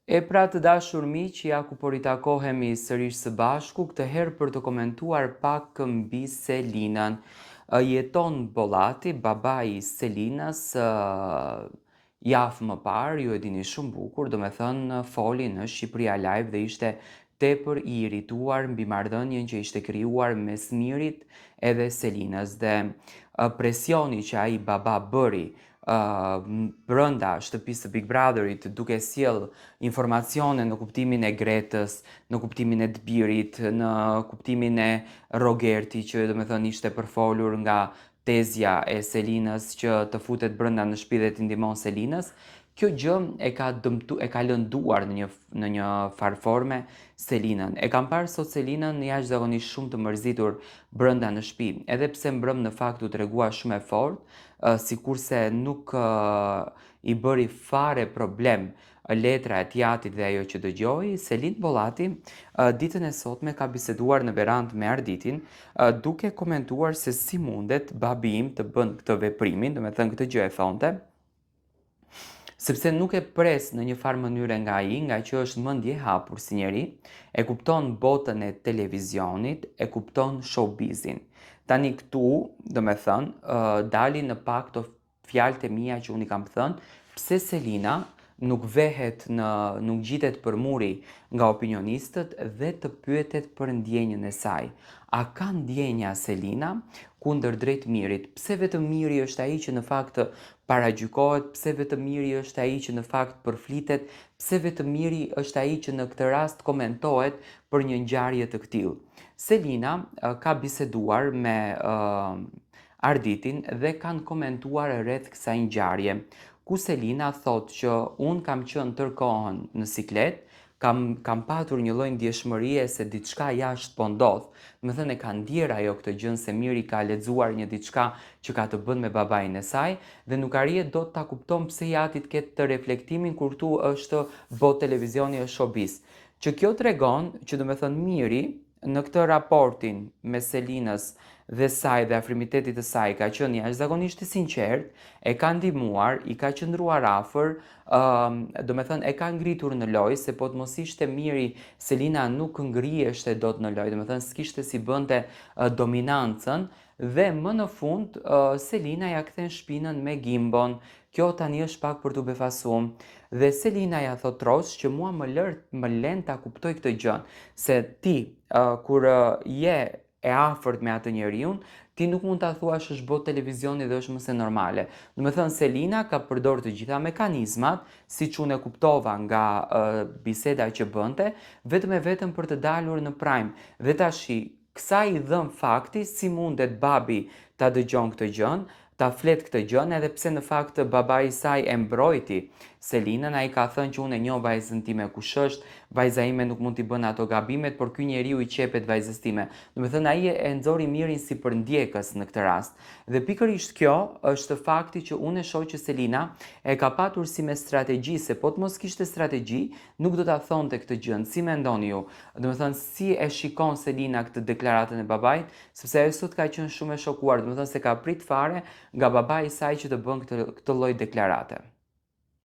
E pra të dashur miq, ja ku po ritakohemi sërish së bashku, këtë herë për të komentuar pak mbi Selinën. Jeton Bollati, babai i Selinës, javë më parë, ju e dini shumë bukur, do me thënë foli në Shqipëria Live dhe ishte tepër i irrituar mbi marrëdhënien që ishte krijuar mes Mirit edhe Selinës dhe presioni që ai baba bëri brenda shtëpisë së Big Brotherit duke sjell informacione në kuptimin e Gretës, në kuptimin e Dbirit, në kuptimin e Rogerti që do me thënë ishte përfolur nga tezja e Selinës që të futet brenda në shtëpi dhe t'i ndihmon Selinës. Kjo gjë e ka lënduar në një farforme Selinën. E kam parë sot Selinën jashtëzakonisht shumë të mërzitur brenda në shtëpi, edhe pse mbrëm në fakt u tregua shumë e fortë, sikurse nuk i bëri fare problem letra e tjatit dhe ajo që dëgjoi. Selinë Bollati ditën e sotme ka biseduar në verandë me Arditin, duke komentuar se si mundet babi im të bën këtë veprimin, do me thënë këtë gjë e thonte, sepse nuk e pres në një farë mënyre nga ai, nga që është mendje e hapur si njeri, e kupton botën e televizionit, e kupton showbizin. Tani këtu, do me thënë, dalin në pak të fjalët e mia që unë i kam thënë, pse Selina nuk gjitet për muri nga opinionistët dhe të pyetet për ndjenjën e saj. A ka ndjenja Selina kundër drejt Mirit? Pse vetëm Miri është ai që në fakt paragjykohet? Pse vetëm Miri është ai që në fakt përflitet? Pse vetëm Miri është ai që në këtë rast komentohet për një ngjarje të tillë? Selina ka biseduar me Arditin dhe kanë komentuar rreth kësaj ngjarje, ku Selina thotë që unë kam qenë tërkohën në siklet, kam patur një lloj ndjeshmërie se diçka jashtë po ndodh. Do të thënë e ka ndier ajo këtë gjë se Miri ka lexuar një diçka që ka të bënë me babain e saj dhe nuk arrihet dot ta kupton pse jati të ketë të reflektimin kur këtu është botë televizioni, është showbiz. Që kjo tregon që do të thënë Miri në këtë raportin me Selinës dhe saj dhe afrimitetit të saj ka qenë jashtëzakonisht i sinqert, e ka ndihmuar, i ka qëndruar afër, do me thënë e ka ngritur në lojë, se po të mos ishte Miri, Selina nuk ngriheshte dot në lojë, do me thënë s'kishte si bënte dominancën, dhe më në fund Selina ja kthen shpinën me gimbon. Kjo tani është pak për t'u befasuar. Dhe Selina ja thot Tros që mua më lën ta kuptoj këtë gjë, se ti kur je e afërt me atë njeriu, ti nuk mund ta thuash është botë televizioni dhe është mëse normale. Do me thënë Selina ka përdorur të gjitha mekanizmat, siç unë e kuptova nga biseda që bënte, vetëm e vetëm për të dalur në prime. Dhe tashi, kësaj i dhëm fakti si mundet babi ta dëgjon këtë gjën, ta flet këtë gjën, edhe pse në fakt babai i saj e mbrojti Selinën, ai ka thënë që unë e njoh vajzën time kush është, vajza ime nuk mund t'i bën ato gabimet, por ky njeriu i qepet vajzës time. Do me thënë ai e nxori Mirin si përndjekës në këtë rast. Dhe pikërisht kjo është fakti që unë e shoh që Selina e ka patur si me strategji, se po të mos kishte strategji, nuk do ta thonte këtë gjë. Si mendoni ju? Do me thënë si e shikon Selina këtë deklaratën e babait, sepse ajo sot ka qenë shumë e shokuar, do me thënë se ka prit fare nga babai i saj që të bën këtë lloj deklarate.